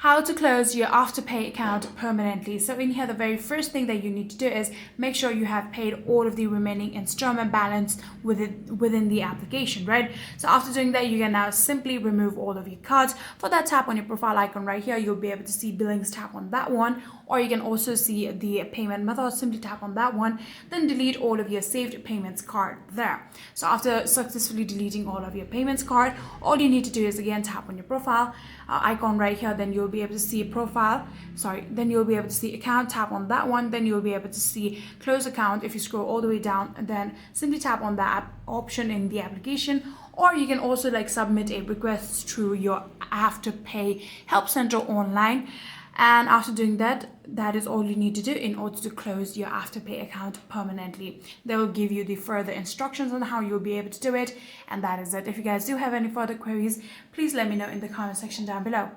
how to close your Afterpay account permanently. So in here, the very first thing that you need to do is make sure you have paid all of the remaining installment balance within the application, right? So after doing that, you can now simply remove all of your cards. For that, tap on your profile icon right here. You'll be able to see billings, tap on that one, or you can also see the payment method. Simply tap on that one, then delete all of your saved payments card there. So after successfully deleting all of your payments card, all you need to do is again tap on your profile icon right here. Then you'll be able to see then you'll be able to see account, tap on that one, then you'll be able to see close account. If you scroll all the way down, and then simply tap on that option in the application, or you can also submit a request through your Afterpay help center online. And after doing that, that is all you need to do in order to close your Afterpay account permanently. They will give you the further instructions on how you'll be able to do it. And that is it. If you guys do have any further queries, please let me know in the comment section down below.